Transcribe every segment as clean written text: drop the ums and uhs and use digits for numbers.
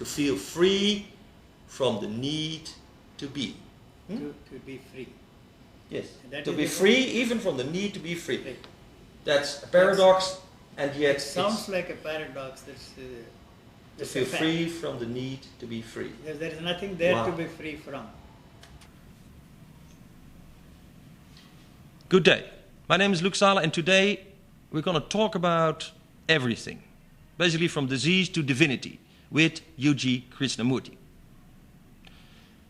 To feel free from the need to be. To be free. Yes. That To is be the free even from the need to be free. Right. That's a paradox, and yet It sounds like a paradox. to feel free from the need to be free. Because there is nothing there Wow. to be free from. Good day. My name is Luc Sala, and today we're going to talk about everything. Basically from disease to divinity with U.G. Krishnamurti.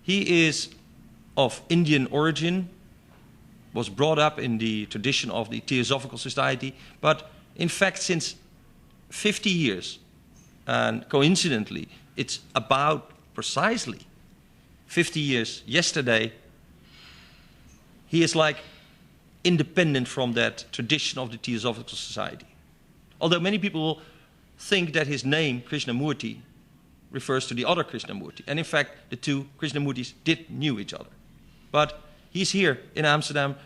He is of Indian origin, was brought up in the tradition of the Theosophical Society, but in fact since 50 years, and coincidentally, it's about precisely 50 years yesterday, he is like independent from that tradition of the Theosophical Society. Although many people think that his name, Krishnamurti, refers to the other Krishnamurti. And in fact, the two Krishnamurtis knew each other. But he's here in Amsterdam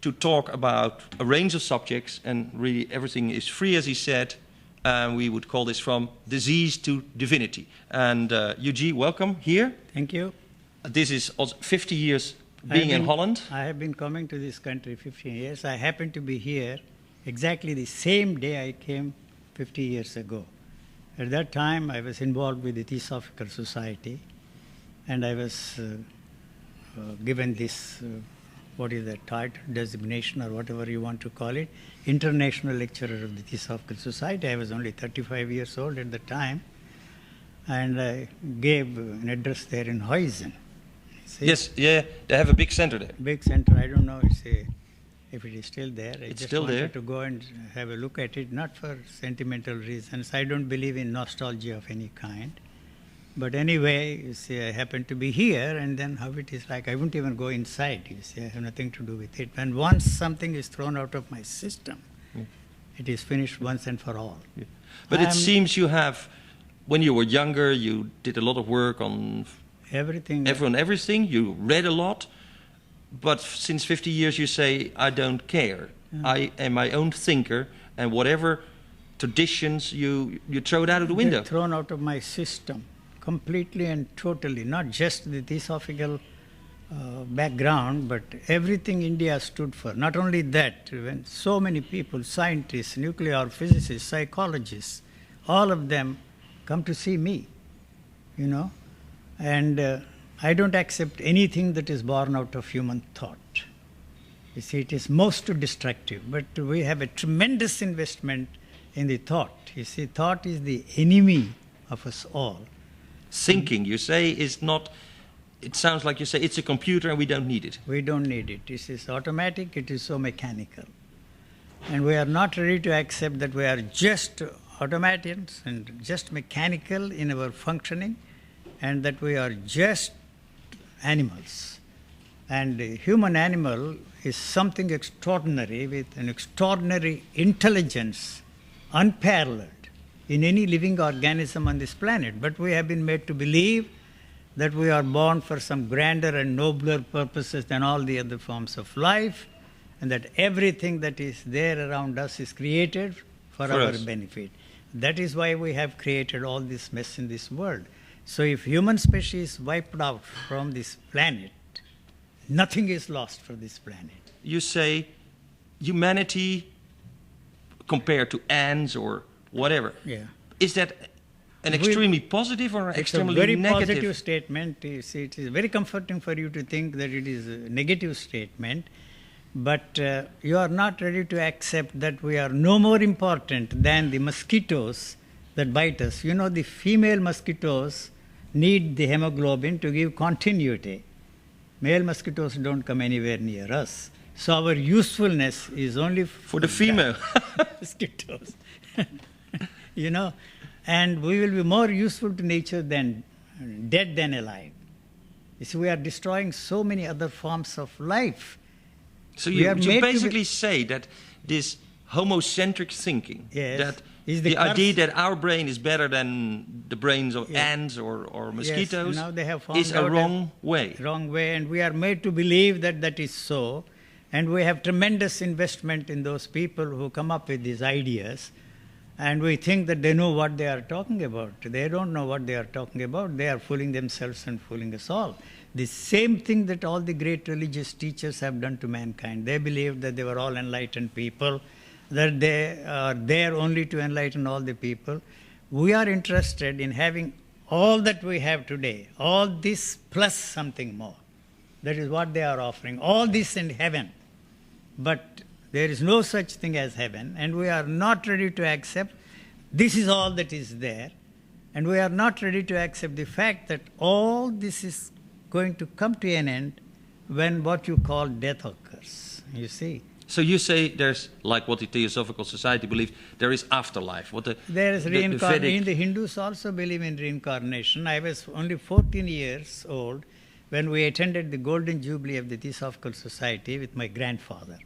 to talk about a range of subjects, and really everything is free, as he said. We would call this from disease to divinity. And UG, welcome here. Thank you. This is also 50 years being in Holland. I have been coming to this country 15 years. I happen to be here exactly the same day I came 50 years ago. At that time, I was involved with the Theosophical Society, and I was given this, what is that title, designation, or whatever you want to call it, International Lecturer of the Theosophical Society. I was only 35 years old at the time, and I gave an address there in Huizen. Yes, yeah, they have a big center there. Big center, I don't know if it is still there. I It's just still wanted there. to go and have a look at it, not for sentimental reasons. I don't believe in nostalgia of any kind. But anyway, you see, I happen to be here, and then how it is like, I wouldn't even go inside, you see, I have nothing to do with it. And once something is thrown out of my system, it is finished once and for all. Yeah. But it seems you have, when you were younger, you did a lot of work on Everything. everything, you read a lot, but since 50 years you say, I don't care. I am my own thinker, and whatever traditions you throw it out of the window. They're thrown out of my system, completely and totally, not just the theosophical background, but everything India stood for. Not only that, when so many people, scientists, nuclear physicists, psychologists, all of them come to see me, you know. And I don't accept anything that is born out of human thought. You see, it is most destructive, but we have a tremendous investment in the thought. You see, thought is the enemy of us all. Thinking, you say, is not, it sounds like you say it's a computer and we don't need it. We don't need it. This is automatic, it is so mechanical. And we are not ready to accept that we are just automatons and just mechanical in our functioning, and that we are just animals. And the human animal is something extraordinary with an extraordinary intelligence, unparalleled in any living organism on this planet. But we have been made to believe that we are born for some grander and nobler purposes than all the other forms of life, and that everything that is there around us is created for our benefit. That is why we have created all this mess in this world. So if human species wiped out from this planet, nothing is lost for this planet. You say humanity compared to ants or whatever. Yeah. Is that an extremely positive or extremely negative? It's a very negative? positive statement. You see, it is very comforting for you to think that it is a negative statement, but you are not ready to accept that we are no more important than the mosquitoes that bite us. You know, the female mosquitoes need the hemoglobin to give continuity. Male mosquitoes don't come anywhere near us. So our usefulness is only for the female mosquitoes. You know, and we will be more useful to nature than dead than alive. You see, we are destroying so many other forms of life. So you basically say that this homocentric thinking, that is the idea that our brain is better than the brains of ants or mosquitoes, now they have is a wrong way. Wrong way, and we are made to believe that that is so. And we have tremendous investment in those people who come up with these ideas. And we think that they know what they are talking about. They don't know what they are talking about. They are fooling themselves and fooling us all. The same thing that all the great religious teachers have done to mankind. They believed that they were all enlightened people, that they are there only to enlighten all the people. We are interested in having all that we have today, all this plus something more. That is what they are offering, all this in heaven. But there is no such thing as heaven, and we are not ready to accept this is all that is there, and we are not ready to accept the fact that all this is going to come to an end when what you call death occurs, you see. So you say there's, like what the Theosophical Society believes, there is afterlife. There is reincarnation. The Hindus also believe in reincarnation. I was only 14 years old when we attended the Golden Jubilee of the Theosophical Society with my grandfather.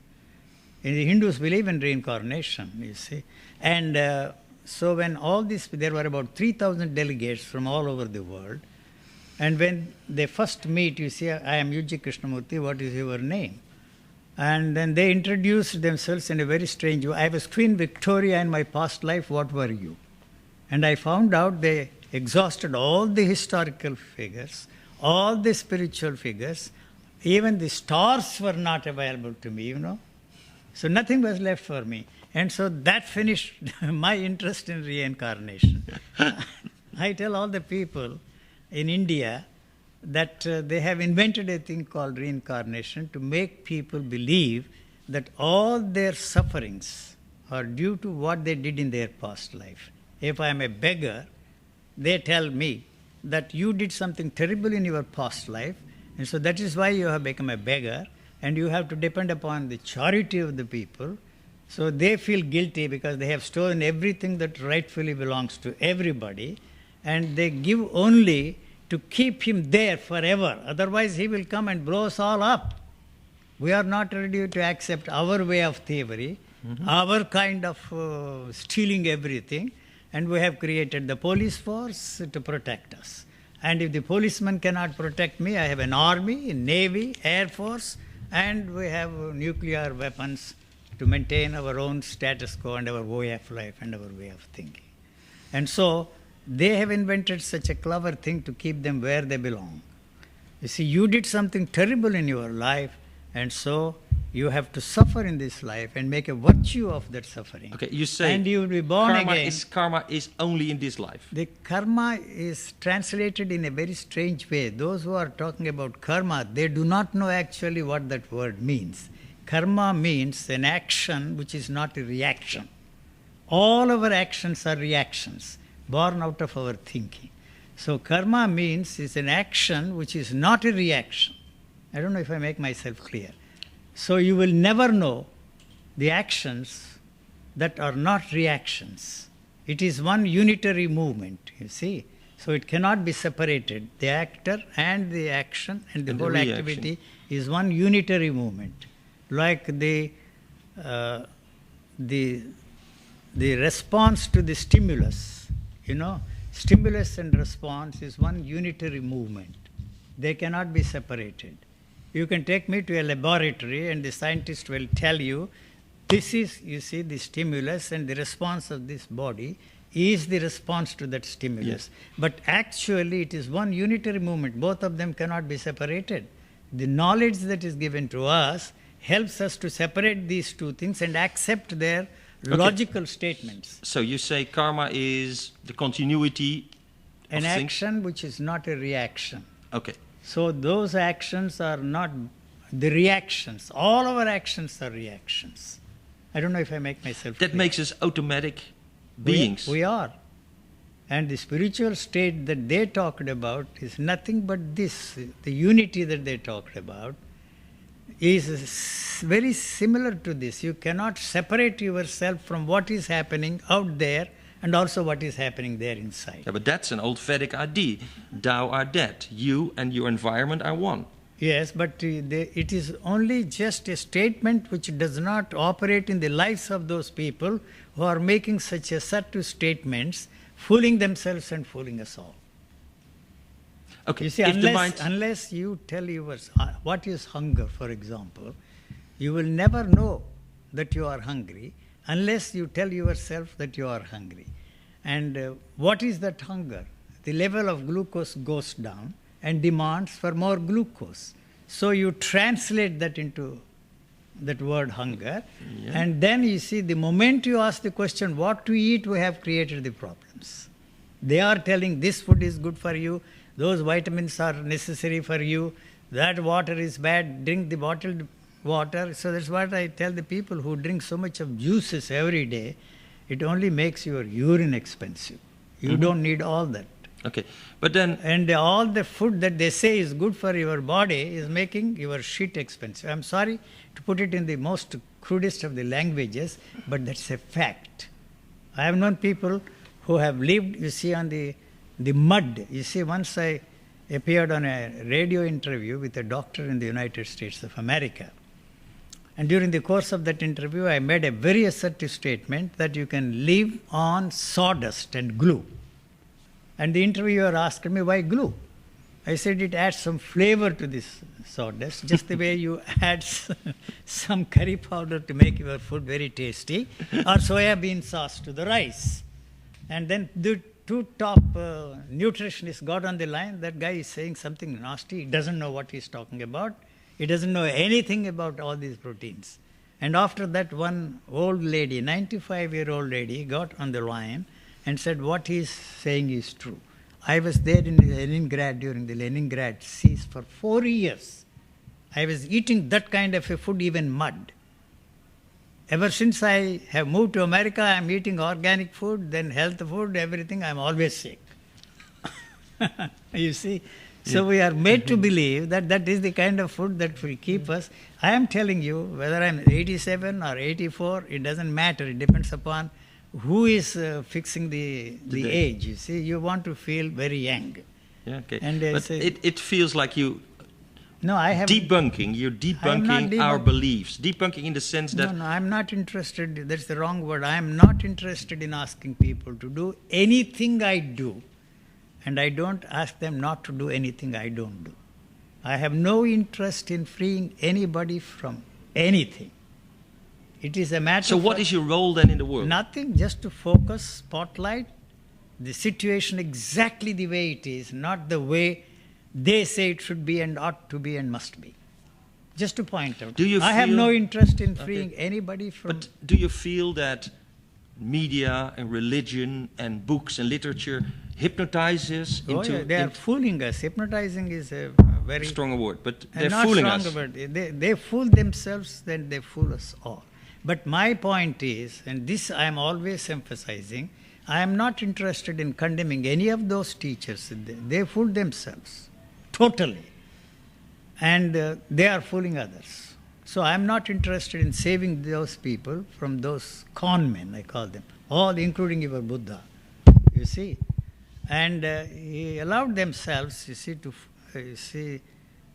And the Hindus believe in reincarnation, you see. And so when all this, there were about 3,000 delegates from all over the world. And when they first meet, you say, I am Yuji Krishnamurti, what is your name? And then they introduced themselves in a very strange way. I was Queen Victoria in my past life, what were you? And I found out they exhausted all the historical figures, all the spiritual figures, even the stars were not available to me, you know. So nothing was left for me. And so that finished my interest in reincarnation. I tell all the people in India that they have invented a thing called reincarnation to make people believe that all their sufferings are due to what they did in their past life. If I am a beggar, they tell me that you did something terrible in your past life, and so that is why you have become a beggar, and you have to depend upon the charity of the people. So they feel guilty because they have stolen everything that rightfully belongs to everybody, and they give only to keep him there forever. Otherwise he will come and blow us all up. We are not ready to accept our way of theory, our kind of stealing everything, and we have created the police force to protect us. And if the policeman cannot protect me, I have an army, a navy, air force, and we have nuclear weapons to maintain our own status quo and our way of life and our way of thinking. And so they have invented such a clever thing to keep them where they belong. You see, you did something terrible in your life, and so you have to suffer in this life and make a virtue of that suffering. Okay, you say and you will be born again. Karma is only in this life. The karma is translated in a very strange way. Those who are talking about karma, they do not know actually what that word means. Karma means an action which is not a reaction. All our actions are reactions, born out of our thinking. So karma means is an action which is not a reaction. I don't know if I make myself clear. So you will never know the actions that are not reactions. It is one unitary movement, you see. So it cannot be separated. The actor and the action and the whole activity is one unitary movement. Like the response to the stimulus, you know, stimulus and response is one unitary movement. They cannot be separated. You can take me to a laboratory and the scientist will tell you, this is, you see, the stimulus, and the response of this body is the response to that stimulus. Yes. But actually it is one unitary movement. Both of them cannot be separated. The knowledge that is given to us helps us to separate these two things and accept their logical statements. So you say karma is the continuity of An things? action which is not a reaction. Okay. So those actions are not the reactions. All our actions are reactions. I don't know if I make myself That clear. makes us automatic beings. We are. And the spiritual state that they talked about is nothing but this. The unity that they talked about is very similar to this. You cannot separate yourself from what is happening out there and also what is happening there inside. Yeah, but that's an old Vedic idea. Thou art dead. You and your environment are one. Yes, but it is only just a statement which does not operate in the lives of those people who are making such assertive statements, fooling themselves and fooling us all. Okay. You see, if the mind... unless you tell yours what is hunger, for example, you will never know that you are hungry unless you tell yourself that you are hungry. And what is that hunger? The level of glucose goes down and demands for more glucose. So you translate that into that word hunger, and then you see the moment you ask the question, what to eat, we have created the problems. They are telling this food is good for you, those vitamins are necessary for you, that water is bad, drink the bottled water. So that's what I tell the people who drink so much of juices every day, it only makes your urine expensive. You don't need all that. Okay, but then... And all the food that they say is good for your body is making your shit expensive. I'm sorry to put it in the most crudest of the languages, but that's a fact. I have known people who have lived, you see, on the mud. You see, once I appeared on a radio interview with a doctor in the United States of America. And during the course of that interview, I made a very assertive statement that you can live on sawdust and glue. And the interviewer asked me, why glue? I said, it adds some flavor to this sawdust, just the way you add some curry powder to make your food very tasty, or soya bean sauce to the rice. And then the two top nutritionists got on the line. That guy is saying something nasty. He doesn't know what he's talking about. He doesn't know anything about all these proteins. And after that, one old lady, 95-year-old lady, got on the line and said, what he's saying is true. I was there in Leningrad during the Leningrad siege for 4 years. I was eating that kind of a food, even mud. Ever since I have moved to America, I'm eating organic food, then health food, everything. I'm always sick. You see? So we are made to believe that that is the kind of food that will keep us. I am telling you, whether I'm 87 or 84, it doesn't matter. It depends upon who is fixing the age. You see, you want to feel very young. Yeah, okay. And but it feels like you... No, I have... You're debunking our beliefs. Debunking in the sense that... No, I'm not interested. That's the wrong word. I'm not interested in asking people to do anything I do. And I don't ask them not to do anything I don't do. I have no interest in freeing anybody from anything. It is a matter So what is your role then in the world? Nothing, just to focus, spotlight the situation exactly the way it is, not the way they say it should be and ought to be and must be. Just to point out. I have no interest in freeing anybody from... But do you feel that media and religion and books and literature hypnotizes into... they are fooling us. Hypnotizing is a very... Stronger word, but they're fooling us. They fool themselves, then they fool us all. But my point is, and this I am always emphasizing, I am not interested in condemning any of those teachers. They fool themselves, totally. And they are fooling others. So I am not interested in saving those people from those con men, I call them, all including your Buddha, you see. And he allowed themselves,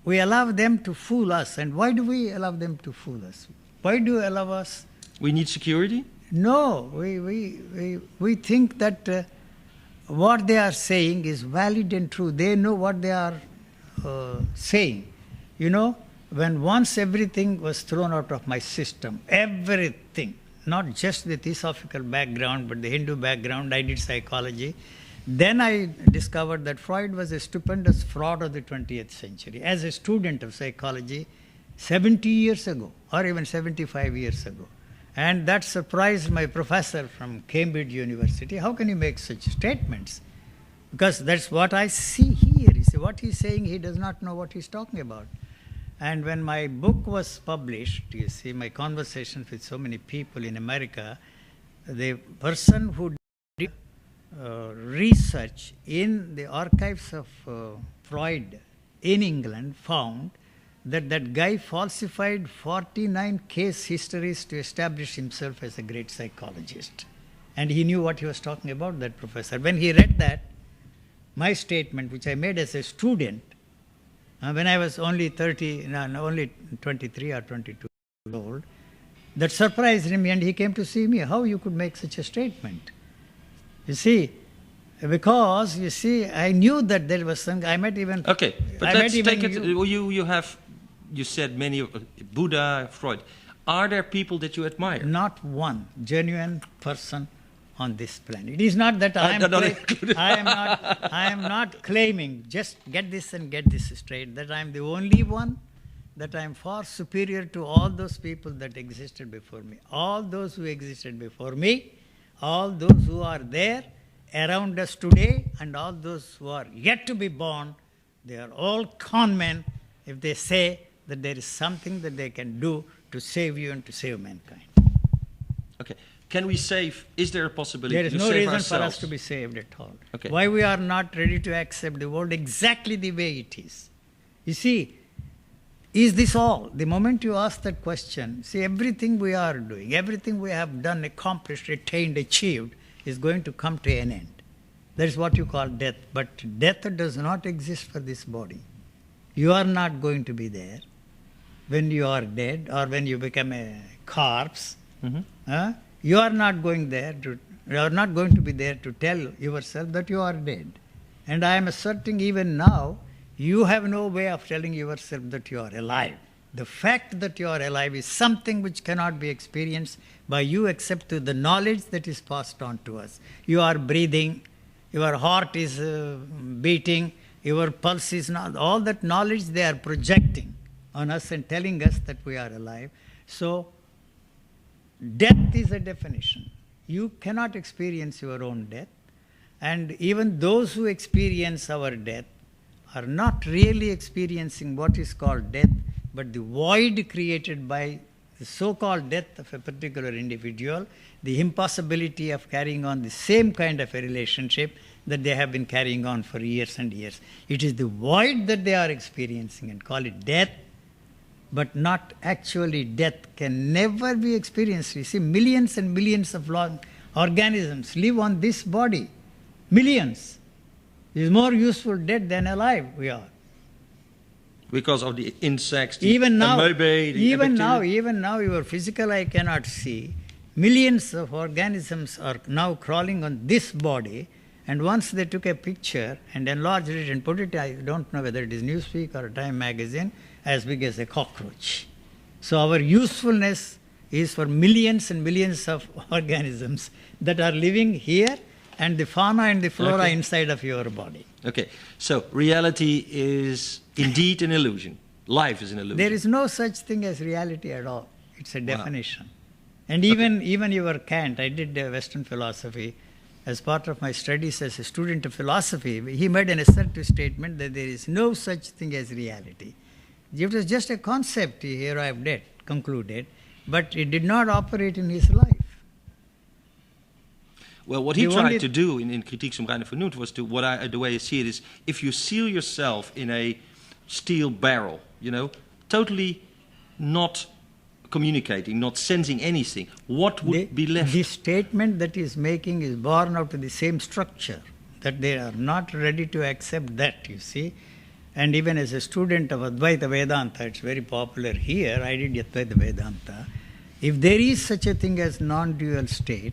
we allow them to fool us. And why do we allow them to fool us? Why do you allow us? We need security? No, we think that what they are saying is valid and true. They know what they are saying. You know, when once everything was thrown out of my system, everything, not just the theosophical background, but the Hindu background, I did psychology. Then I discovered that Freud was a stupendous fraud of the 20th century. As a student of psychology, 70 years ago, or even 75 years ago. And that surprised my professor from Cambridge University. How can you make such statements? Because that's what I see here. You see, what he's saying, he does not know what he's talking about. And when my book was published, you see, my conversations with so many people in America, the person who did research in the archives of Freud in England found that guy falsified 49 case histories to establish himself as a great psychologist. And he knew what he was talking about, that professor. When he read that, my statement, which I made as a student, when I was only 23 or 22 years old, that surprised him, and he came to see me. How you could make such a statement? You see, because, you see, I knew that there was some, I might even... Okay, but let's take it, you said many, Buddha, Freud. Are there people that you admire? Not one genuine person on this planet. It is not that I am not claiming, just get this and get this straight, that I am the only one, that I am far superior to all those people that existed before me. All those who existed before me, all those who are there around us today, and all those who are yet to be born, they are all con men if they say that there is something that they can do to save you and to save mankind. Okay. Can we save? Is there a possibility There is to no save reason ourselves? for us to be saved at all. Okay. Why we are not ready to accept the world exactly the way it is? You see, is this all? The moment you ask that question, see, everything we are doing, everything we have done, accomplished, attained, achieved, is going to come to an end. That is what you call death. But death does not exist for this body. You are not going to be there when you are dead or when you become a corpse. Mm-hmm. You are not going to be there to tell yourself that you are dead. And I am asserting even now, you have no way of telling yourself that you are alive. The fact that you are alive is something which cannot be experienced by you except through the knowledge that is passed on to us. You are breathing, your heart is beating, your pulse is not, all that knowledge they are projecting on us and telling us that we are alive. So, death is a definition. You cannot experience your own death, and even those who experience our death are not really experiencing what is called death, but the void created by the so-called death of a particular individual, the impossibility of carrying on the same kind of a relationship that they have been carrying on for years and years. It is the void that they are experiencing and call it death, but not actually death can never be experienced. You see, millions and millions of organisms live on this body. Millions. It is more useful dead than alive we are. Because of the insects, the even now, amoeba, the even bacteria. now, your physical eye cannot see. Millions of organisms are now crawling on this body, and once they took a picture and enlarged it and put it, I don't know whether it is Newsweek or Time magazine, as big as a cockroach. So our usefulness is for millions and millions of organisms that are living here, and the fauna and the flora inside of your body. Okay, so reality is indeed an illusion. Life is an illusion. There is no such thing as reality at all. It's a definition. And even your Kant, I did Western philosophy. As part of my studies as a student of philosophy, he made an assertive statement that there is no such thing as reality. It was just a concept he arrived at, concluded, but it did not operate in his life. Well, what he tried to do in Kritiek zum reine Vernunft was to, the way I see it is, if you seal yourself in a steel barrel, totally not communicating, not sensing anything, what would be left? The statement that he is making is born out of the same structure, that they are not ready to accept that, you see. And even as a student of Advaita Vedanta, it's very popular here, I did Advaita Vedanta. If there is such a thing as non-dual state,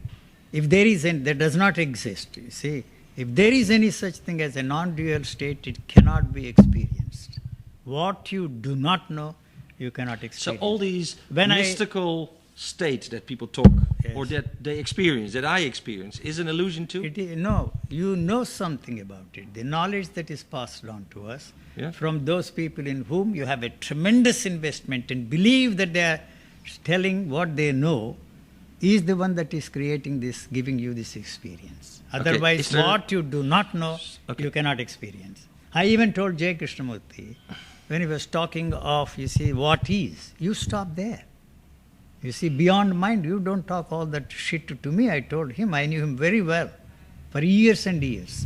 if there is any, that does not exist, you see. If there is any such thing as a non-dual state, it cannot be experienced. What you do not know, you cannot experience. So all these mystical states that people talk, or that they experience, that I experience, is an illusion too? No, you know something about it. The knowledge that is passed on to us from those people in whom you have a tremendous investment and believe that they are telling what they know, is the one that is creating this, giving you this experience. Otherwise, what you do not know, you cannot experience. I even told J. Krishnamurti, when he was talking of, you see, what is, you stop there. You see, beyond mind, you don't talk all that shit to me. I told him, I knew him very well for years and years.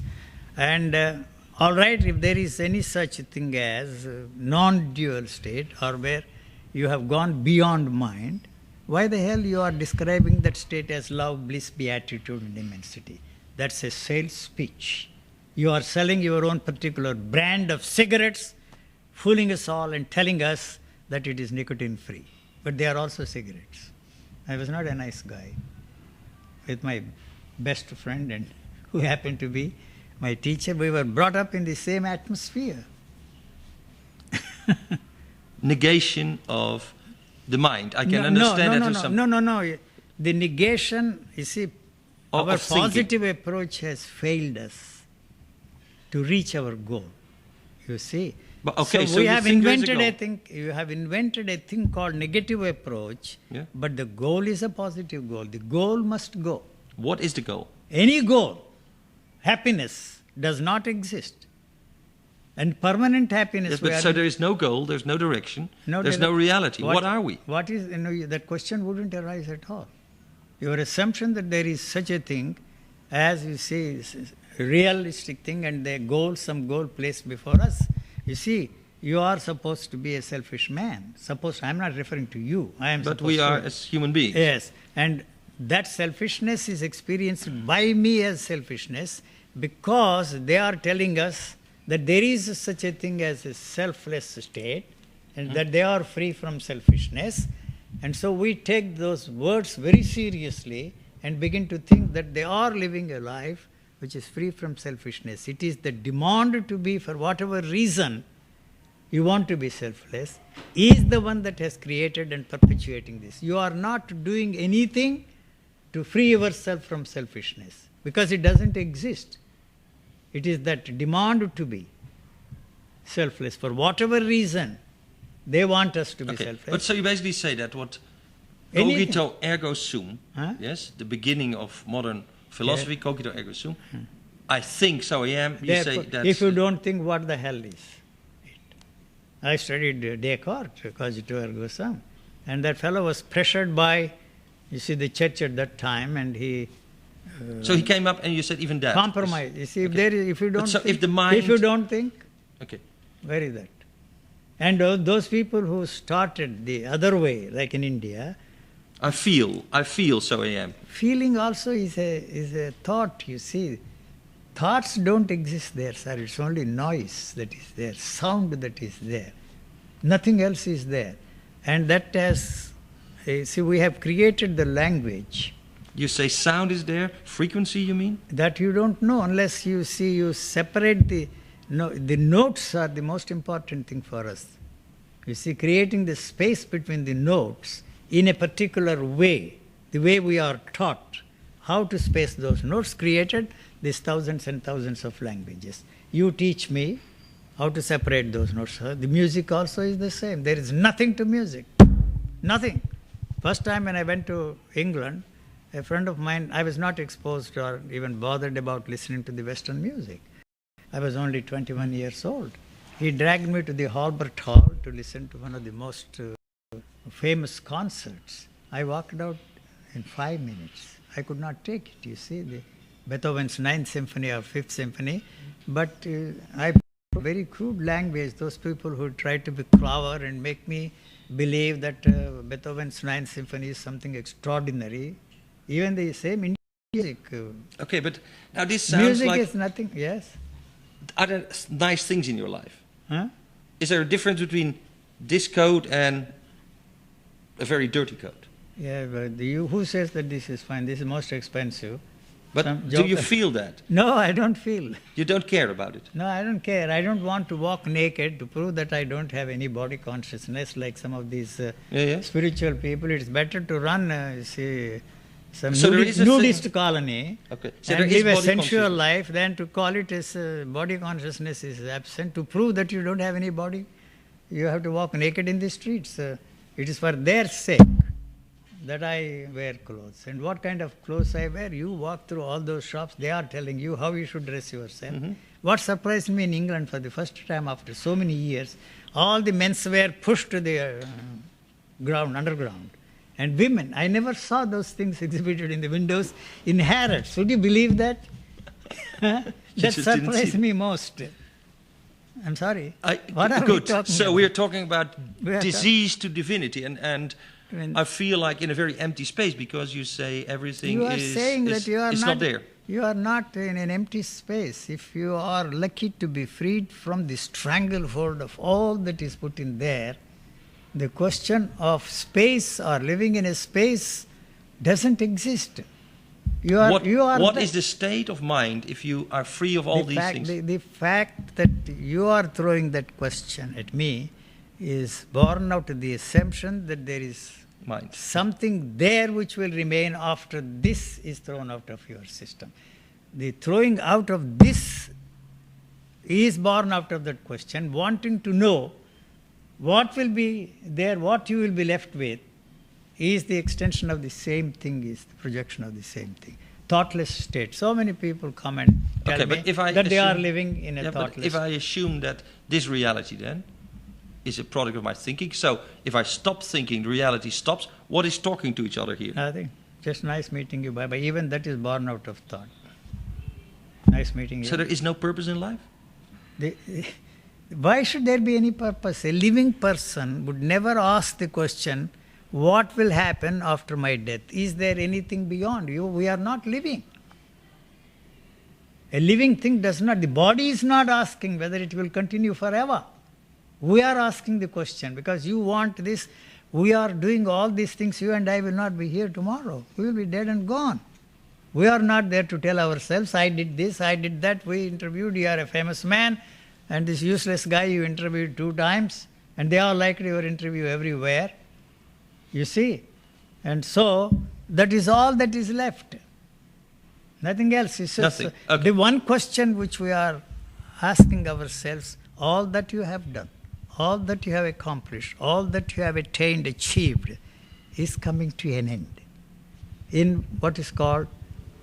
And all right, if there is any such thing as non-dual state, or where you have gone beyond mind, why the hell you are describing that state as love, bliss, beatitude, and immensity? That's a sales speech. You are selling your own particular brand of cigarettes, fooling us all and telling us that it is nicotine-free. But they are also cigarettes. I was not a nice guy. With my best friend, and who happened to be my teacher, we were brought up in the same atmosphere. Negation of the mind. I can understand that there's some... No. The negation, you see, our of thinking. positive approach has failed us to reach our goal. You see? But, okay, so so we you have think there is a invented goal. you have invented a thing called negative approach, Yeah. but the goal is a positive goal. The goal must go. What is the goal? Any goal, happiness, does not exist. And permanent happiness... Yes, but so there is no goal, there's no direction, No there's no reality. What are we? What is, that question wouldn't arise at all. Your assumption that there is such a thing as, you see, is a realistic thing and the goal, some goal placed before us. You see, you are supposed to be a selfish man. I'm not referring to you. But we are as human beings. Yes, and that selfishness is experienced by me as selfishness because they are telling us that there is such a thing as a selfless state and that they are free from selfishness. And so we take those words very seriously and begin to think that they are living a life which is free from selfishness. It is the demand to be, for whatever reason you want to be selfless, is the one that has created and perpetuating this. You are not doing anything to free yourself from selfishness because it doesn't exist. It is that demand to be selfless. For whatever reason, they want us to be selfless. But so you basically say that what Anything. cogito ergo sum, Huh? yes, the beginning of modern philosophy, cogito ergo sum, I think, so I am, you say that... If you don't think, what the hell is it? I studied Descartes, cogito ergo sum, and that fellow was pressured by, you see, the church at that time, and he... so he came up and you said even that. Compromise. You see, if you don't so think, if the mind... if you don't think, Okay. where is that? And those people who started the other way, like in India, I feel, so I am. feeling also is a thought, you see. Thoughts don't exist there, sir. It's only noise that is there, sound that is there. Nothing else is there. And that has, see, we have created the language. You say sound is there, frequency you mean? That you don't know unless you see, you separate the notes are the most important thing for us. You see, creating the space between the notes in a particular way, the way we are taught how to space those notes, created these thousands and thousands of languages. You teach me how to separate those notes. The music also is the same. There is nothing to music. Nothing. First time when I went to England, a friend of mine, I was not exposed or even bothered about listening to the Western music. I was only 21 years old. He dragged me to the Albert Hall to listen to one of the most famous concerts. I walked out in 5 minutes. I could not take it, you see, Beethoven's 9th Symphony or 5th Symphony. But I very crude language, those people who try to be clever and make me believe that Beethoven's 9th Symphony is something extraordinary. Even the same Indian music. Okay, but now this sounds music like... is nothing, yes. Are there nice things in your life? Huh? Is there a difference between this coat and a very dirty coat? Yeah, but who says that this is fine? This is most expensive. But do you feel that? No, I don't feel. You don't care about it? No, I don't care. I don't want to walk naked to prove that I don't have any body consciousness like some of these spiritual people. It's better to run, some nudist colony so and live a sensual life than to call it as body consciousness is absent. To prove that you don't have any body, you have to walk naked in the streets. It is for their sake that I wear clothes. And what kind of clothes I wear? You walk through all those shops, they are telling you how you should dress yourself. Mm-hmm. What surprised me in England for the first time after so many years, all the menswear pushed to the underground. And women, I never saw those things exhibited in the windows in Harrods. Would you believe that? That surprised me most. I'm sorry. What are we talking so about? we're talking about disease to divinity, and I feel like in a very empty space because you say everything is not there. You are not in an empty space. If you are lucky to be freed from the stranglehold of all that is put in there, the question of space or living in a space doesn't exist. What is the state of mind if you are free of all these things? The fact that you are throwing that question at me is born out of the assumption that there is Mind. something there which will remain after this is thrown out of your system. The throwing out of this is born out of that question, wanting to know what will be there, what you will be left with, is the extension of the same thing, is the projection of the same thing. Thoughtless state. So many people come and tell me that they are living in a thoughtless state. If I assume that this reality then is a product of my thinking, so if I stop thinking, the reality stops, what is talking to each other here? Nothing. Just nice meeting you, bye-bye. Even that is born out of thought. Nice meeting you. So there is no purpose in life? Why should there be any purpose? A living person would never ask the question, what will happen after my death? Is there anything beyond you? We are not living. A living thing does not, the body is not asking whether it will continue forever. We are asking the question because you want this. We are doing all these things. You and I will not be here tomorrow. We will be dead and gone. We are not there to tell ourselves, I did this, I did that. We interviewed, you are a famous man, and this useless guy you interviewed 2 times, and they are likely your interview everywhere. You see? And so, that is all that is left. Nothing else. It's just Nothing. Okay. the one question which we are asking ourselves, all that you have done, all that you have accomplished, all that you have attained, achieved, is coming to an end in what is called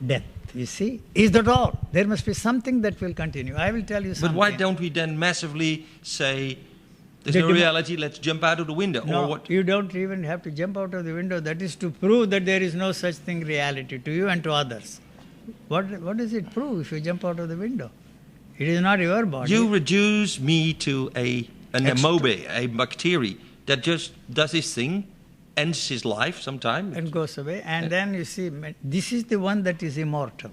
death. You see? Is that all? There must be something that will continue. I will tell you something. But why don't we then massively say, there's no reality, let's jump out of the window? No, or what? You don't even have to jump out of the window. That is to prove that there is no such thing reality to you and to others. What does it prove if you jump out of the window? It is not your body. You reduce me to an amoeba, a bacteria that just does his thing, ends his life sometime. And goes away. And then you see, this is the one that is immortal.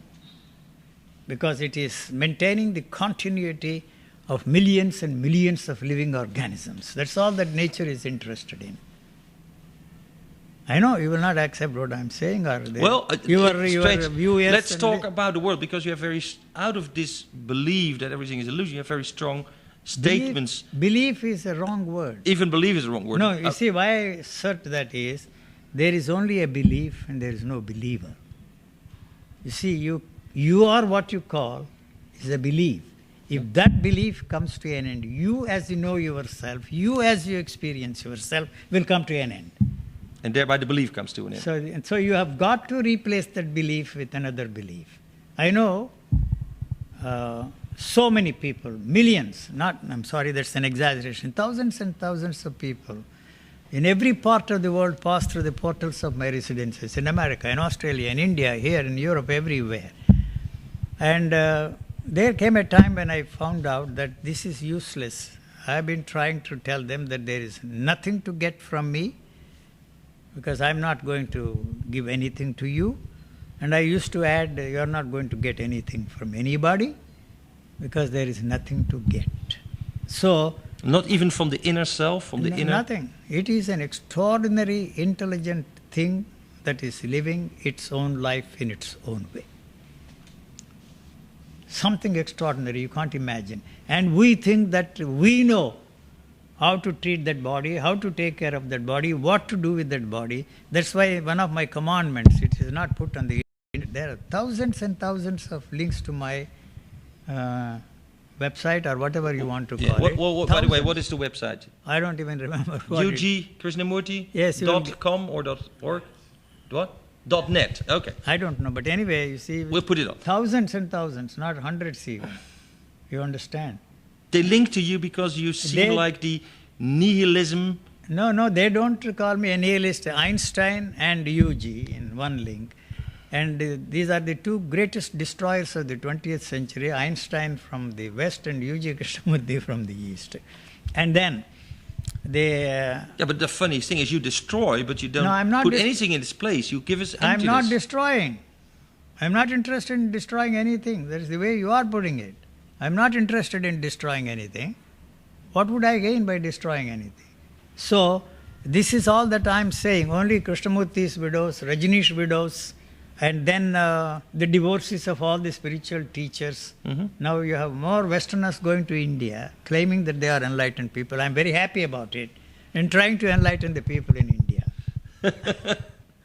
Because it is maintaining the continuity of millions and millions of living organisms. That's all that nature is interested in. I know you will not accept what I'm saying, or your view is. Let's talk about the world, because you have out of this belief that everything is illusion, you have very strong statements. Belief is a wrong word. Even belief is a wrong word. No, you see why I assert that is, there is only a belief and there is no believer. You see, you are what you call is a belief. If that belief comes to an end, you as you know yourself, you as you experience yourself, will come to an end. And thereby the belief comes to an end. So you have got to replace that belief with another belief. I know so many people, millions, I'm sorry, that's an exaggeration, thousands and thousands of people in every part of the world pass through the portals of my residences in America, in Australia, in India, here in Europe, everywhere. And there came a time when I found out that this is useless. I've been trying to tell them that there is nothing to get from me, because I'm not going to give anything to you. And I used to add, you're not going to get anything from anybody, because there is nothing to get. So, not even from the inner self, from the inner... Nothing. It is an extraordinary, intelligent thing that is living its own life in its own way. Something extraordinary, you can't imagine. And we think that we know how to treat that body, how to take care of that body, what to do with that body. That's why one of my commandments, it is not put on the internet. There are thousands and thousands of links to my website or whatever you want to call it. By the way, what is the website? I don't even remember. UG Krishnamurti? Yes. .com or .org? What? .net. Okay. I don't know. But anyway, you see. We'll put it up. Thousands and thousands, not hundreds even. You understand? They link to you because you seem like the nihilism. No, they don't call me a nihilist. Einstein and UG in one link. And these are the two greatest destroyers of the 20th century, Einstein from the West and UG Krishnamurti from the East. And then they... yeah, but the funny thing is you destroy, but you don't put anything in its place. You give us emptiness. I'm not destroying. I'm not interested in destroying anything. That is the way you are putting it. I'm not interested in destroying anything. What would I gain by destroying anything? So, this is all that I'm saying. Only Krishnamurti's widows, Rajneesh widows, And then the divorces of all the spiritual teachers. Now you have more Westerners going to India, claiming that they are enlightened people. I'm very happy about it, and trying to enlighten the people in India.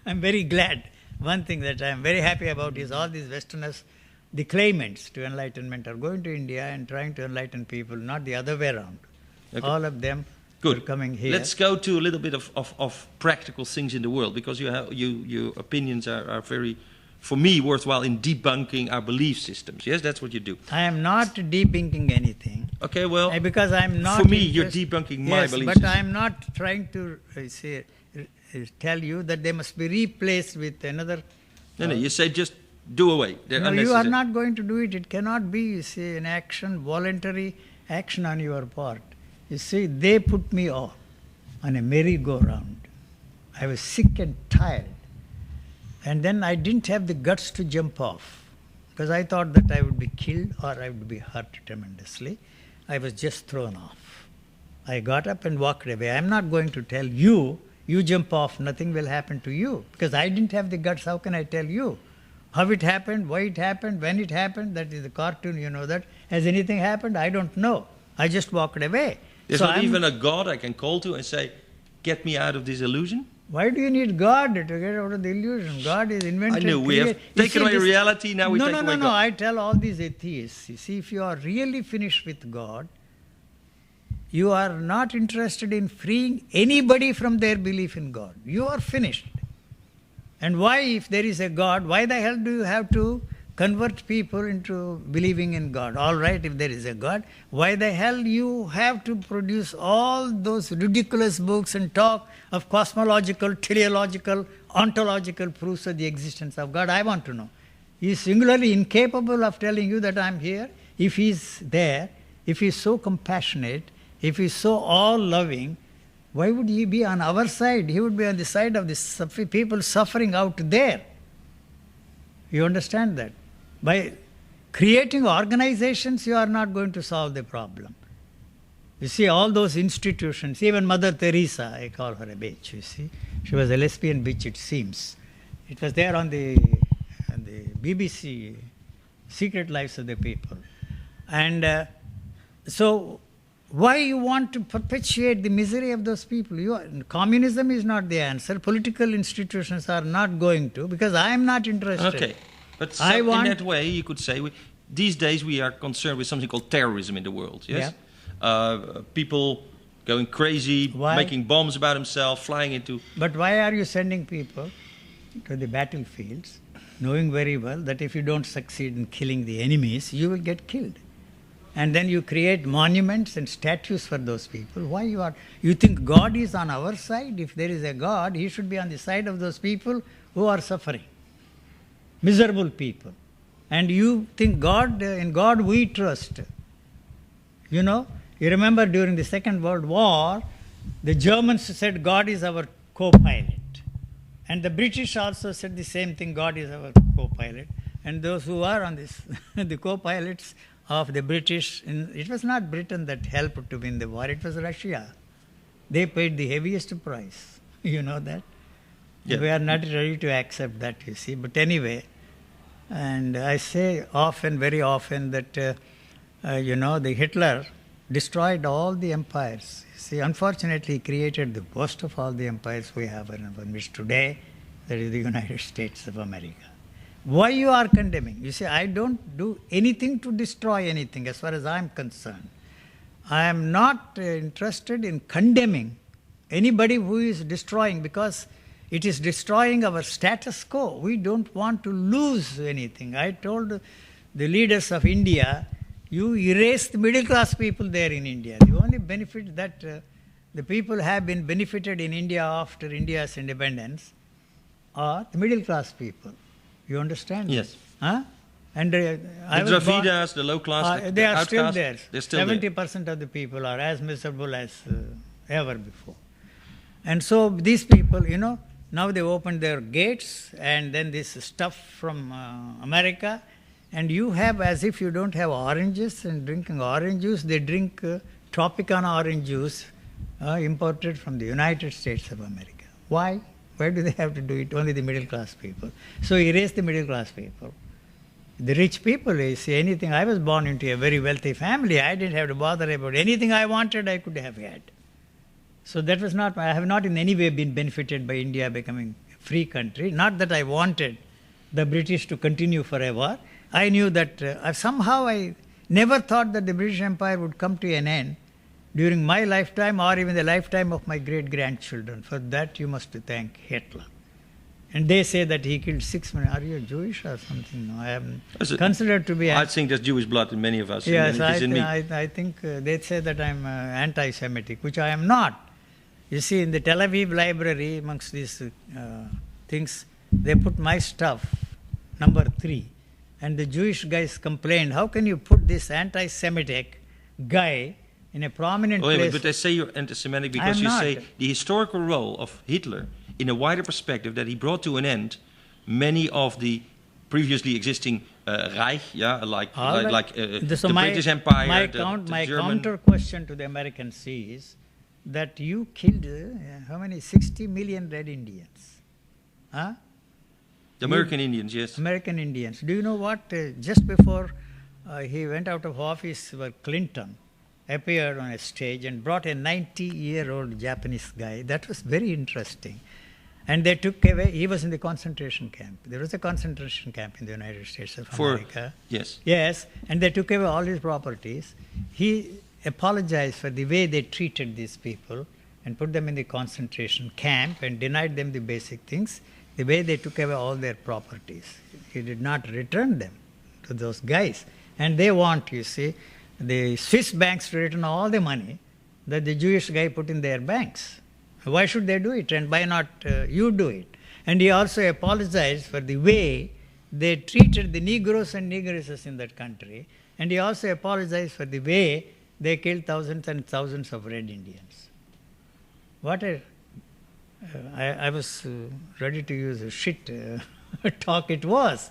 I'm very glad. One thing that I'm very happy about is all these Westerners, the claimants to enlightenment, are going to India and trying to enlighten people, not the other way around. Okay. All of them are coming here. Let's go to a little bit of practical things in the world, because your opinions are very, for me, worthwhile in debunking our belief systems. Yes, that's what you do. I am not debunking anything. Okay, well, because I'm not. For me, you're debunking my belief but system. I'm not trying to tell you that they must be replaced with another. No, you say just do away. No, you are not going to do it. It cannot be, you see, an action, voluntary action on your part. You see, they put me on a merry-go-round. I was sick and tired. And then I didn't have the guts to jump off, because I thought that I would be killed or I would be hurt tremendously. I was just thrown off. I got up and walked away. I'm not going to tell you, you jump off, nothing will happen to you, because I didn't have the guts. How can I tell you? How it happened, why it happened, when it happened, that is a cartoon, you know that. Has anything happened? I don't know. I just walked away. There's not even a God I can call to and say, get me out of this illusion? Why do you need God to get out of the illusion? God is invented. I know, we have taken away reality, now we take away God. No, I tell all these atheists, you see, if you are really finished with God, you are not interested in freeing anybody from their belief in God. You are finished. And why, if there is a God, why the hell do you have to convert people into believing in God? All right, if there is a God, why the hell you have to produce all those ridiculous books and talk of cosmological, teleological, ontological proofs of the existence of God? I want to know. He is singularly incapable of telling you that I'm here. If he's there, if he's so compassionate, if he's so all-loving, why would he be on our side? He would be on the side of the people suffering out there. You understand that? By creating organizations, you are not going to solve the problem. You see, all those institutions, even Mother Teresa, I call her a bitch, you see. She was a lesbian bitch, it seems. It was there on the BBC, Secret Lives of the People. And so, why you want to perpetuate the misery of those people? Communism is not the answer. Political institutions are not going to, because I am not interested. Okay, but so in that way, you could say, these days we are concerned with something called terrorism in the world, yes? Yeah. People going crazy, making bombs about themselves, flying into... But why are you sending people to the battlefields, knowing very well that if you don't succeed in killing the enemies, you will get killed? And then you create monuments and statues for those people. Why you think God is on our side? If there is a God, he should be on the side of those people who are suffering. Miserable people. And you think in God we trust. You know, you remember during the Second World War, the Germans said God is our co-pilot. And the British also said the same thing, God is our co-pilot. And those who are on this, the co-pilots of the British, it was not Britain that helped to win the war, it was Russia. They paid the heaviest price. You know that? Yeah. We are not ready to accept that, you see. But anyway, and I say often, very often, that, the Hitler destroyed all the empires. You see, unfortunately, he created the worst of all the empires we have in our midst today, that is the United States of America. Why you are condemning? You see, I don't do anything to destroy anything as far as I am concerned. I am not interested in condemning anybody who is destroying, because it is destroying our status quo. We don't want to lose anything. I told the leaders of India, you erase the middle class people there in India. The only benefit that the people have been benefited in India after India's independence are the middle class people. You understand? Yes. Huh? And the Dravidas, the low class, they are still there. They're still 70% of the people are as miserable as ever before. And so these people, now they opened their gates, and then this stuff from America, and you have, as if you don't have oranges and drinking orange juice, they drink Tropicana orange juice imported from the United States of America. Why? Why do they have to do it? Only the middle class people. So erase the middle class people. The rich people, you see, anything. I was born into a very wealthy family. I didn't have to bother about anything I wanted, I could have had. So that was not, I have not in any way been benefited by India becoming a free country. Not that I wanted the British to continue forever. I knew that somehow I never thought that the British Empire would come to an end during my lifetime or even the lifetime of my great-grandchildren. For that you must thank Hitler. And they say that he killed 6 million. Are you Jewish or something? No, I am considered to be... I think there's Jewish blood in many of us. Yes, I think they say that I'm anti-Semitic, which I am not. You see, in the Tel Aviv library, amongst these things, they put my stuff, number 3. And the Jewish guys complained, how can you put this anti-Semitic guy in a prominent place? But they say you're anti-Semitic because you say the historical role of Hitler in a wider perspective, that he brought to an end many of the previously existing Reich, like the British Empire, my German... counter question to the Americans is that you killed, how many, 60 million Red Indians? Huh? The American Indians, yes. American Indians. Do you know what? Just before he went out of office, Clinton appeared on a stage and brought a 90-year-old Japanese guy. That was very interesting. And they took away, he was in the concentration camp. There was a concentration camp in the United States of America. Yes. Yes, and they took away all his properties. He apologized for the way they treated these people and put them in the concentration camp and denied them the basic things, the way they took away all their properties. He did not return them to those guys. And they want, you see, the Swiss banks to return all the money that the Jewish guy put in their banks. Why should they do it? And why not you do it? And he also apologized for the way they treated the Negroes and Negresses in that country. And he also apologized for the way they killed thousands and thousands of Red Indians. What I was ready to use a shit talk it was.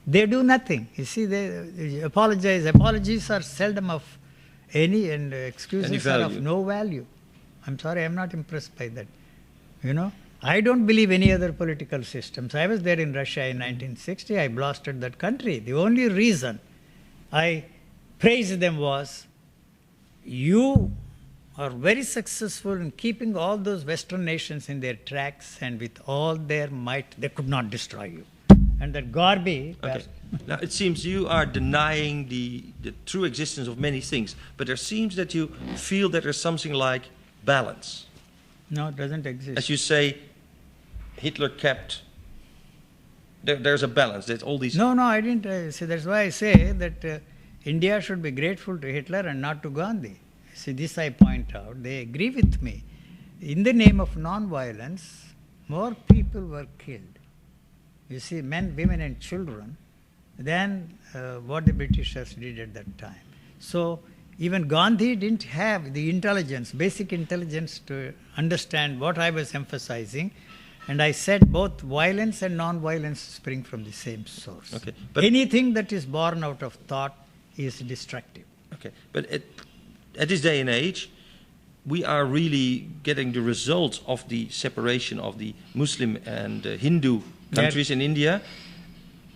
They do nothing. You see, they apologize. Apologies are seldom of any, and excuses are of no value. I'm sorry, I'm not impressed by that. You know, I don't believe any other political systems. I was there in Russia in 1960. I blasted that country. The only reason I praised them was, you are very successful in keeping all those Western nations in their tracks, and with all their might, they could not destroy you. And that Garby... Okay. Now, it seems you are denying the true existence of many things, but there seems that you feel that there's something like balance. No, it doesn't exist. As you say, Hitler kept... There's a balance. There's all these... No, I didn't. See, that's why I say that India should be grateful to Hitler and not to Gandhi. See, this I point out. They agree with me. In the name of non-violence, more people were killed. You see, men, women and children, than what the Britishers did at that time. So even Gandhi didn't have the intelligence, basic intelligence, to understand what I was emphasizing. And I said both violence and non-violence spring from the same source. Okay, but anything that is born out of thought is destructive. Okay, but at this day and age, we are really getting the results of the separation of the Muslim and Hindu countries in India.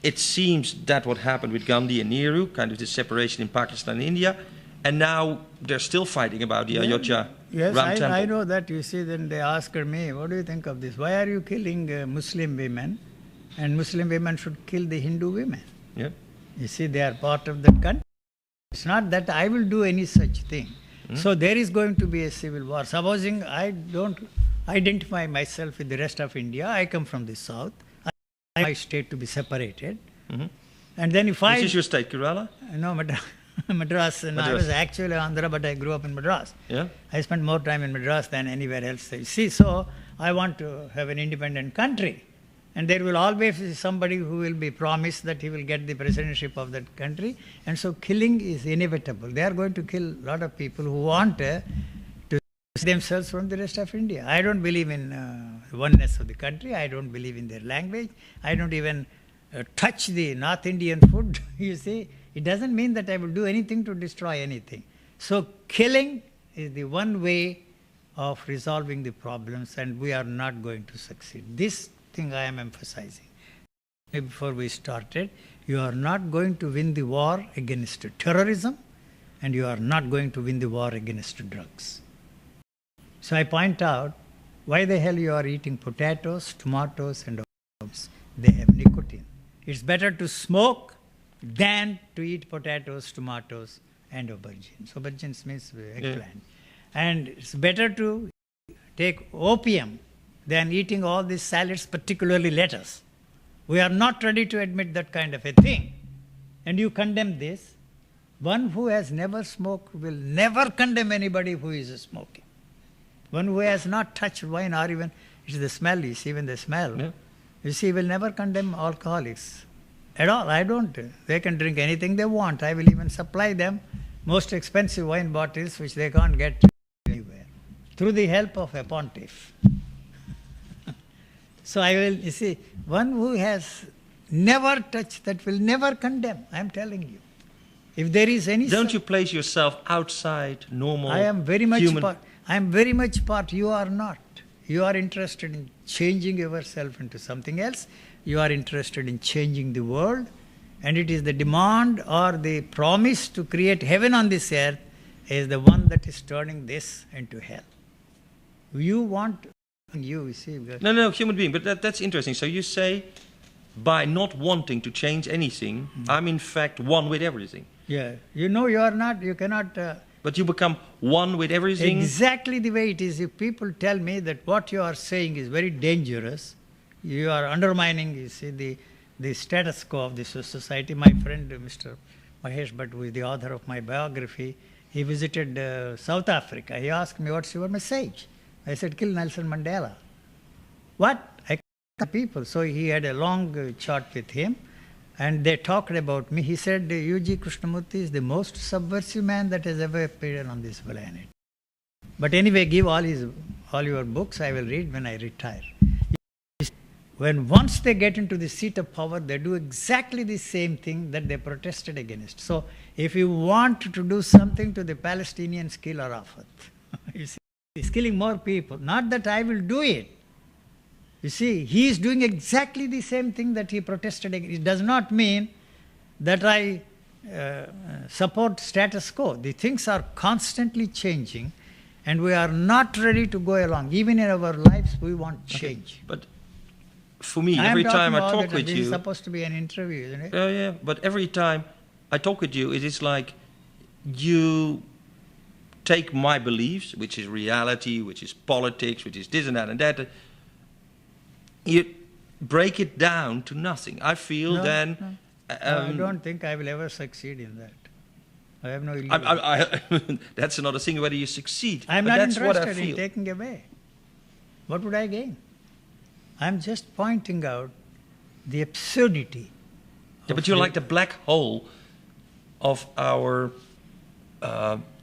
It seems that what happened with Gandhi and Nehru, kind of the separation in Pakistan and India, and now they're still fighting about the Ayodhya Ram Temple. I know that. You see, then they asked me, what do you think of this? Why are you killing Muslim women, and Muslim women should kill the Hindu women? Yeah. You see, they are part of that country. It's not that I will do any such thing. Mm-hmm. So there is going to be a civil war. Supposing I don't identify myself with the rest of India, I come from the south, I want my state to be separated. Mm-hmm. And then if Which is your state, Kerala? No, Madras. No, I was actually Andhra, but I grew up in Madras. Yeah. I spent more time in Madras than anywhere else. You see, so I want to have an independent country. And there will always be somebody who will be promised that he will get the presidency of that country. And so killing is inevitable. They are going to kill a lot of people who want to themselves from the rest of India. I don't believe in oneness of the country. I don't believe in their language. I don't even touch the North Indian food. You see, it doesn't mean that I will do anything to destroy anything. So killing is the one way of resolving the problems, and we are not going to succeed. This thing I am emphasizing. Before we started, you are not going to win the war against terrorism, and you are not going to win the war against drugs. So I point out, why the hell you are eating potatoes, tomatoes, and aubergines? They have nicotine. It's better to smoke than to eat potatoes, tomatoes, and aubergines. Aubergines means eggplant. Yeah. And it's better to take opium than eating all these salads, particularly lettuce. We are not ready to admit that kind of a thing. And you condemn this. One who has never smoked will never condemn anybody who is smoking. One who has not touched wine or even, it's the smell, you see, even the smell. Yeah. You see, will never condemn alcoholics at all. I don't. They can drink anything they want. I will even supply them most expensive wine bottles which they can't get anywhere through the help of a pontiff. So I will, you see, one who has never touched that will never condemn, I am telling you. If there is any... Don't you place yourself outside normal I am very much human... part. I am very much part. You are not. You are interested in changing yourself into something else. You are interested in changing the world. And it is the demand or the promise to create heaven on this earth is the one that is turning this into hell. You want... You see... No, human being. But that's interesting. So you say, by not wanting to change anything, I'm in fact one with everything. Yeah. You know you are not, you cannot... But you become one with everything? Exactly the way it is. If people tell me that what you are saying is very dangerous, you are undermining, you see, the status quo of this society. My friend, Mr. Mahesh Bhatt, who is the author of my biography, he visited South Africa. He asked me, what's your message? I said, kill Nelson Mandela. What? I kill people. So he had a long chat with him. And they talked about me. He said, U.G. Krishnamurti is the most subversive man that has ever appeared on this planet. But anyway, give all your books, I will read when I retire. When once they get into the seat of power, they do exactly the same thing that they protested against. So if you want to do something to the Palestinians, kill Arafat. You see, he's killing more people. Not that I will do it. You see, he is doing exactly the same thing that he protested against. It does not mean that I support status quo. The things are constantly changing, and we are not ready to go along. Even in our lives, we want change. Okay. But for me, every time I talk with you... This is supposed to be an interview, isn't it? Yeah, but every time I talk with you, it is like you take my beliefs, which is reality, which is politics, which is this and that and that, you break it down to nothing. I feel then... No, I don't think I will ever succeed in that. I have no illusion. That's another thing, whether you succeed. I'm not interested in taking away. What would I gain? I'm just pointing out the absurdity. Yeah, but you're like the black hole of our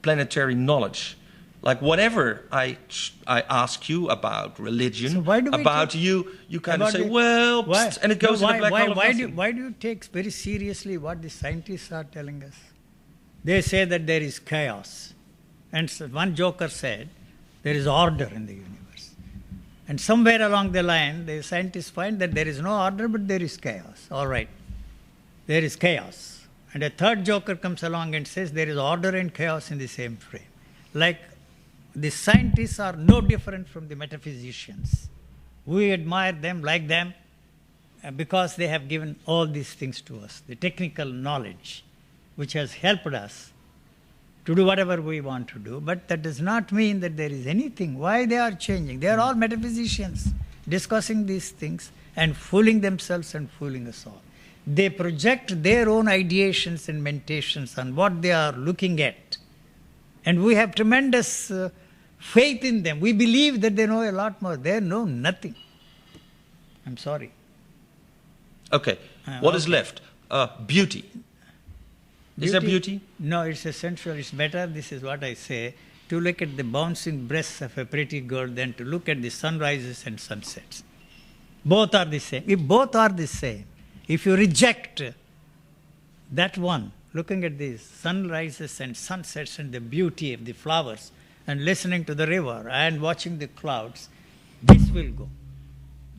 planetary knowledge. Like whatever I ask you about religion, about you kind of say, well, psst, and it goes in the black hole of nothing. Why do you take very seriously what the scientists are telling us? They say that there is chaos. And so one joker said, there is order in the universe. And somewhere along the line, the scientists find that there is no order, but there is chaos. All right, there is chaos. And a third joker comes along and says there is order and chaos in the same frame. Like, the scientists are no different from the metaphysicians. We admire them, like them, because they have given all these things to us, the technical knowledge, which has helped us to do whatever we want to do. But that does not mean that there is anything. Why they are changing? They are all metaphysicians discussing these things and fooling themselves and fooling us all. They project their own ideations and meditations on what they are looking at. And we have tremendous faith in them. We believe that they know a lot more. They know nothing. I'm sorry. Okay. What is left? Beauty. Is there beauty? No, it's essential. It's better, this is what I say, to look at the bouncing breasts of a pretty girl than to look at the sunrises and sunsets. Both are the same. If both are the same, if you reject that one, looking at these sunrises and sunsets and the beauty of the flowers, and listening to the river and watching the clouds, this will go.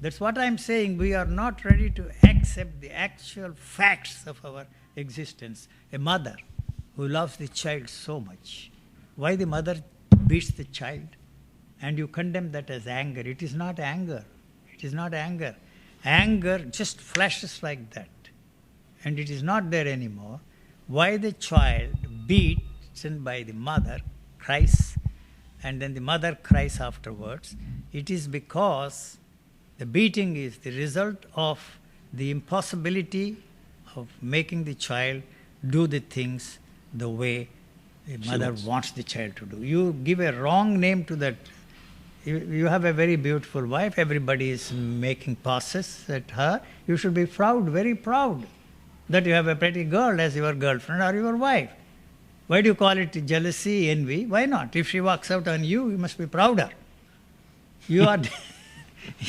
That's what I'm saying. We are not ready to accept the actual facts of our existence. A mother who loves the child so much, why the mother beats the child? And you condemn that as anger. It is not anger. It is not anger. Anger just flashes like that. And it is not there anymore. Why the child beaten by the mother cries, and then the mother cries afterwards? It is because the beating is the result of the impossibility of making the child do the things the way the mother wants the child to do. You give a wrong name to that. You have a very beautiful wife. Everybody is making passes at her. You should be proud, very proud, that you have a pretty girl as your girlfriend or your wife. Why do you call it jealousy, envy? Why not? If she walks out on you, you must be prouder. You are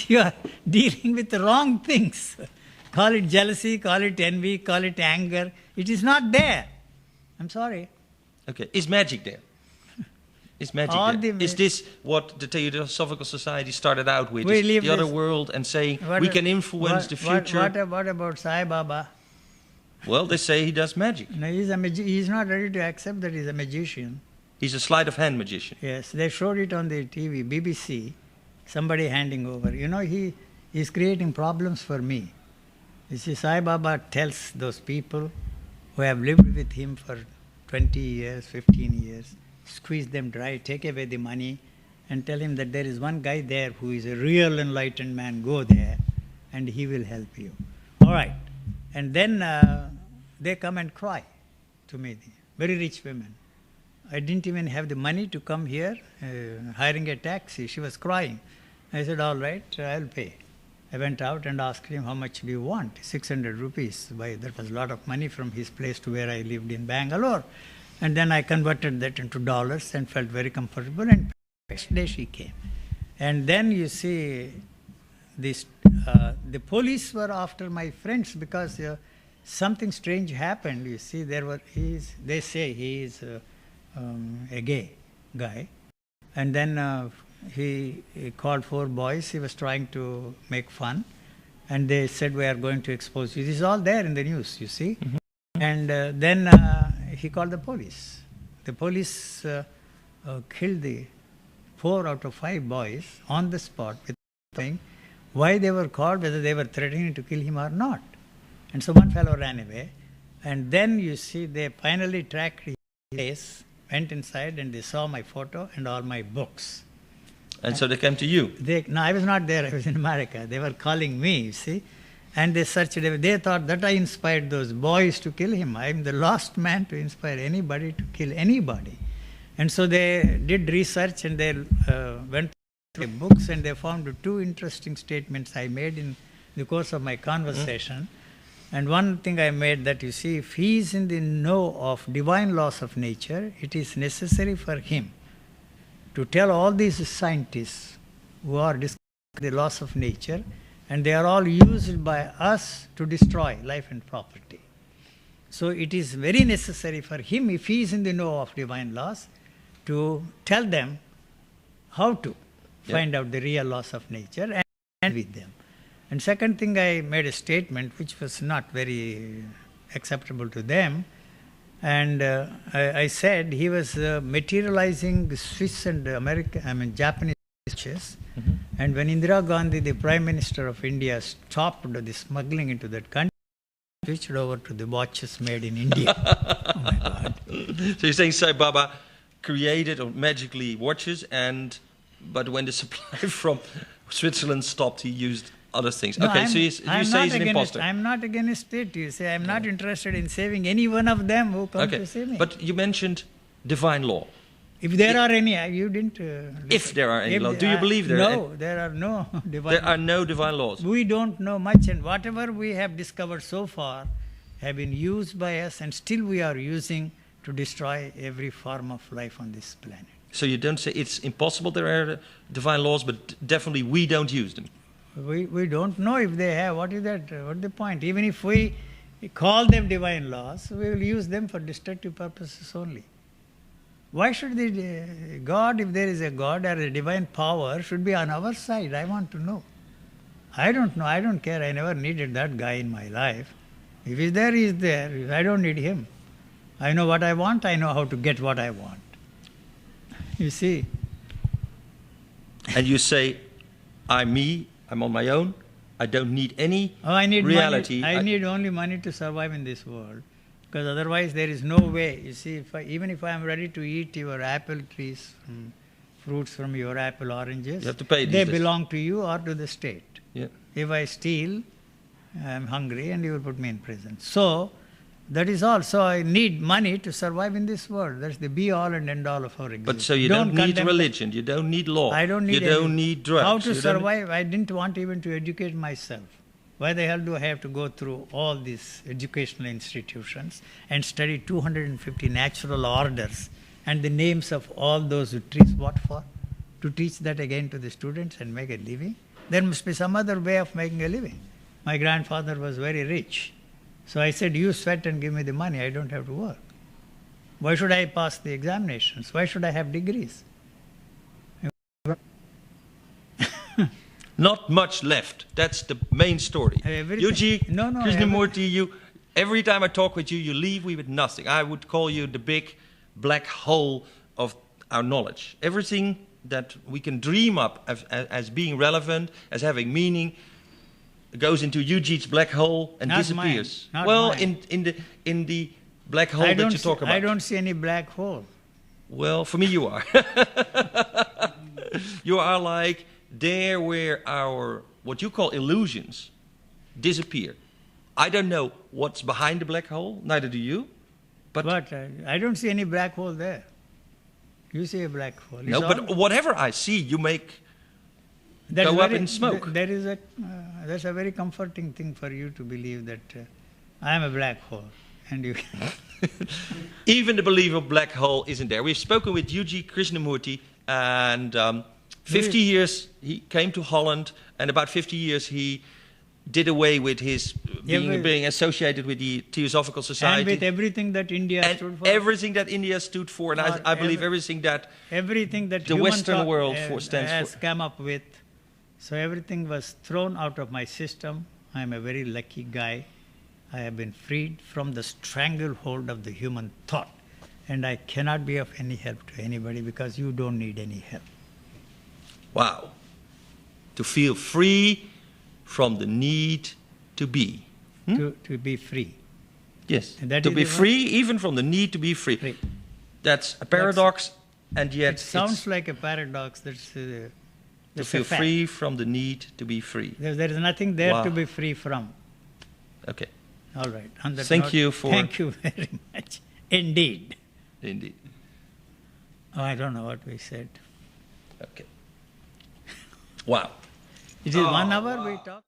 you are dealing with the wrong things. Call it jealousy, call it envy, call it anger. It is not there. I'm sorry. Okay, is magic there? Is magic there? Is this what the Theosophical Society started out with? The other world, and saying we can influence the future? What about Sai Baba? Well, they say he does magic. No, he's not ready to accept that he's a magician. He's a sleight of hand magician. Yes, they showed it on the TV, BBC, somebody handing over. You know, he is creating problems for me. You see, Sai Baba tells those people who have lived with him for 20 years, 15 years, squeeze them dry, take away the money, and tell him that there is one guy there who is a real enlightened man. Go there, and he will help you. All right. And then they come and cry to me, very rich women. I didn't even have the money to come here, hiring a taxi. She was crying. I said, all right, I'll pay. I went out and asked him, how much do you want? 600 rupees. That was a lot of money from his place to where I lived in Bangalore. And then I converted that into dollars and felt very comfortable. And next day she came. And then you see, the police were after my friends because something strange happened. You see, they say he is a gay guy. And then he called 4 boys. He was trying to make fun. And they said, we are going to expose you. This is all there in the news, you see. Mm-hmm. And then he called the police. The police killed the 4 out of 5 boys on the spot with nothing. Why they were called, whether they were threatening to kill him or not. And so one fellow ran away. And then you see, they finally tracked his place, went inside, and they saw my photo and all my books. And so they came to you? No, I was not there. I was in America. They were calling me, you see. And they searched. They thought that I inspired those boys to kill him. I am the last man to inspire anybody to kill anybody. And so they did research, and they went through books, and they found 2 interesting statements I made in the course of my conversation. And one thing I made, that you see, if he is in the know of divine laws of nature, it is necessary for him to tell all these scientists who are discussing the laws of nature, and they are all used by us to destroy life and property. So it is very necessary for him, if he is in the know of divine laws, to tell them how to find out the real laws of nature and with them. And second thing, I made a statement which was not very acceptable to them. And I said he was materializing Swiss and Japanese watches. Mm-hmm. And when Indira Gandhi, the Prime Minister of India, stopped the smuggling into that country, switched over to the watches made in India. Oh my God. So you're saying Sai Baba created or magically watches, but when the supply from Switzerland stopped, he used other things. No, okay, so you say he's an imposter. I'm not against it. You say I'm not interested in saving any one of them who come to see me. But you mentioned divine law. If there are any, you didn't... if there are any laws. Do you believe there are? No, there are no divine laws. There are no divine laws. We don't know much, and whatever we have discovered so far have been used by us, and still we are using to destroy every form of life on this planet. So you don't say it's impossible there are divine laws, but definitely we don't use them. We don't know if they have. What is that? What's the point? Even if we call them divine laws, we will use them for destructive purposes only. Why should the God, if there is a God or a divine power, should be on our side? I want to know. I don't know. I don't care. I never needed that guy in my life. If he's there, he's there. I don't need him. I know what I want. I know how to get what I want. You see? And you say, I'm me. I'm on my own. I don't need any I need reality. Money. I need only money to survive in this world. Because otherwise there is no way. You see, even if I am ready to eat your apple trees, fruits from your apple oranges, you have to pay they these days. Belong to you or to the state. Yeah. If I steal, I am hungry and you will put me in prison. So, that is all. So I need money to survive in this world. That's the be-all and end-all of our existence. But so you don't need religion, you don't need law, I don't need you don't need drugs. How to survive? I didn't want even to educate myself. Why the hell do I have to go through all these educational institutions and study 250 natural orders and the names of all those who teach what for? To teach that again to the students and make a living? There must be some other way of making a living. My grandfather was very rich. So I said, you sweat and give me the money, I don't have to work. Why should I pass the examinations? Why should I have degrees? Not much left. That's the main story. Yuji Krishnamurti, every time I talk with you, you leave me with nothing. I would call you the big black hole of our knowledge. Everything that we can dream up as being relevant, as having meaning, goes into Yuji's black hole and disappears. In the black hole that you talk about. I don't see any black hole. Well, for me you are. You are like there where our, what you call illusions, disappear. I don't know what's behind the black hole, neither do you. But I don't see any black hole there. You see a black hole. No, but whatever I see, you make go up in smoke. That's a very comforting thing for you to believe that I am a black hole. And you Even the belief of black hole isn't there. We've spoken with Yuji Krishnamurti, and 50 years he came to Holland, and about 50 years he did away with his being associated with the Theosophical Society. And with everything that India stood for. Everything that India stood for, and I believe everything that the Western world stands has for. Come up with. So everything was thrown out of my system. I am a very lucky guy. I have been freed from the stranglehold of the human thought. And I cannot be of any help to anybody because you don't need any help. Wow. To feel free from the need to be. To be free. Yes. To be free even from the need to be free. That's a paradox, and yet it sounds like a paradox. To feel free from the need to be free. There is nothing there to be free from. Okay. All right. Thank you very much. Indeed. Indeed. Oh, I don't know what we said. Okay. Wow. It is 1 hour we talk.